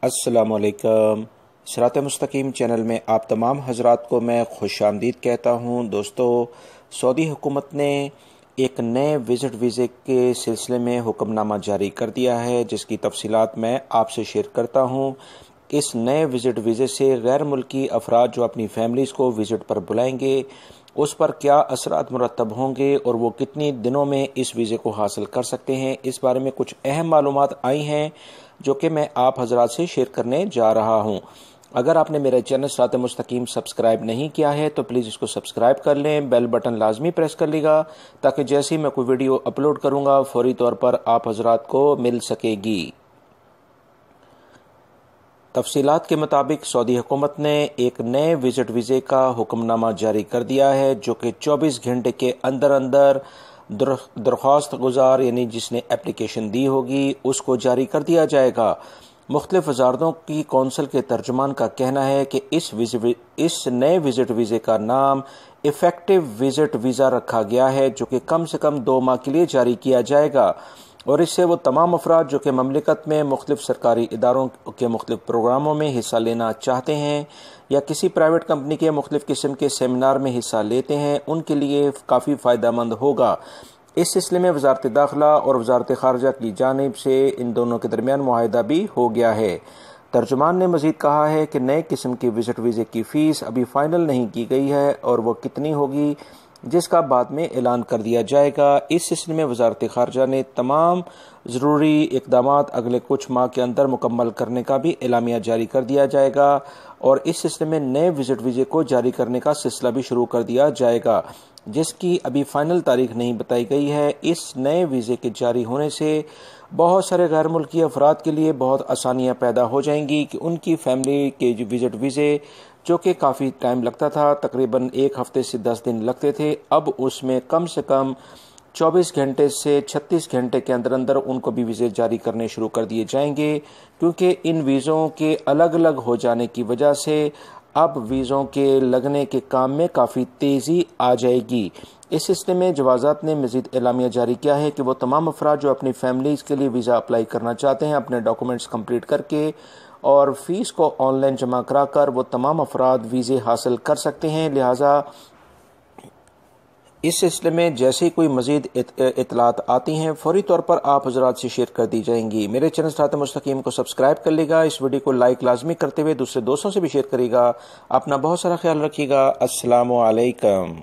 अस्सलामुअलैकुम। सिरात मुस्तकीम चैनल में आप तमाम हजरात को मैं खुश आमदीद कहता हूँ। दोस्तों, सऊदी हुकूमत ने एक नए विज़िट वीज़े के सिलसिले में हुक्मनामा जारी कर दिया है, जिसकी तफसीलात मैं आपसे शेयर करता हूँ। इस नए विज़िट वीज़े से गैर मुल्की अफराद जो अपनी फैमिलीज़ को विज़िट पर बुलाएंगे, उस पर क्या असरात मुरतब होंगे और वो कितनी दिनों में इस वीज़े को हासिल कर सकते हैं, इस बारे में कुछ अहम मालूमात आई हैं जो कि मैं आप हजरात से शेयर करने जा रहा हूँ। अगर आपने मेरा चैनल सिरात मुस्तकीम सब्सक्राइब नहीं किया है तो प्लीज़ इसको सब्सक्राइब कर लें, बेल बटन लाजमी प्रेस कर लीजिएगा ताकि जैसे ही मैं कोई वीडियो अपलोड करूँगा फौरी तौर पर आप हजरात को मिल सकेगी। तफसीलात के मुताबिक सऊदी हुकूमत ने एक नए विज़िट वीज़े का हुक्मनामा जारी कर दिया है, जो कि 24 घंटे के अंदर अंदर दरख्वास्त गुजार यानी जिसने एप्लीकेशन दी होगी उसको जारी कर दिया जाएगा। मुख्तलिफ वजारतों की कौंसल के तर्जुमान का कहना है कि इस नए विज़िट वीज़े का नाम इफ़ेक्टिव विज़िट वीज़ा रखा गया है, जो कि कम से कम 2 माह के लिए जारी किया जाएगा और इससे वो तमाम अफराद जो कि ममलिकत में मुख्तलिफ सरकारी इदारों के मुख्तलिफ प्रोग्रामों में हिस्सा लेना चाहते हैं या किसी प्राइवेट कंपनी के मुख्तलिफ किस्म के सेमिनार में हिस्सा लेते हैं, उनके लिए काफ़ी फ़ायदेमंद होगा। इस सिलसिले में वजारत दाखिला और वजारत खारजा की जानिब से इन दोनों के दरमियान मुआहिदा भी हो गया है। तर्जुमान ने मजीद कहा है कि नए किस्म की विज़िट वीज़े की फ़ीस अभी फ़ाइनल नहीं की गई है और वह कितनी होगी जिसका बाद में ऐलान कर दिया जाएगा। इस सिलसिले में वजारत खारजा ने तमाम ज़रूरी इक़दामात अगले कुछ माह के अंदर मुकम्मल करने का भी एलामिया जारी कर दिया जाएगा और इस सिलसिले में नए विज़िट वीज़े को जारी करने का सिलसिला भी शुरू कर दिया जाएगा, जिसकी अभी फ़ाइनल तारीख नहीं बताई गई है। इस नए वीज़े के जारी होने से बहुत सारे गैर मुल्की अफराद के लिए बहुत आसानियाँ पैदा हो जाएंगी कि उनकी फैमिली के जो विज़िट वीज़े जो कि काफ़ी टाइम लगता था, तकरीबन 1 हफ्ते से 10 दिन लगते थे, अब उसमें कम से कम 24 घंटे से 36 घंटे के अंदर अंदर उनको भी वीज़े जारी करने शुरू कर दिए जाएंगे, क्योंकि इन वीज़ों के अलग अलग हो जाने की वजह से अब वीज़ों के लगने के काम में काफ़ी तेज़ी आ जाएगी। इस सिलसिले में जवाज़ात ने मज़ीद एलामिया जारी किया है कि वो तमाम अफराद जो अपनी फैमिलीज़ के लिए वीज़ा अप्लाई करना चाहते हैं, अपने डॉक्यूमेंट्स कंप्लीट करके और फ़ीस को ऑनलाइन जमा कराकर वो तमाम अफराद वीज़े हासिल कर सकते हैं। लिहाजा इस सिलसिले में जैसे ही कोई मज़ीद इतलात आती हैं फौरी तौर पर आप हज़रात से शेयर कर दी जाएंगी। मेरे चैनल सिरात मुस्तकीम को सब्सक्राइब कर लेगा, इस वीडियो को लाइक लाजमी करते हुए दूसरे दोस्तों से भी शेयर करेगा। अपना बहुत सारा ख्याल रखिएगा। अस्सलामु अलैकुम।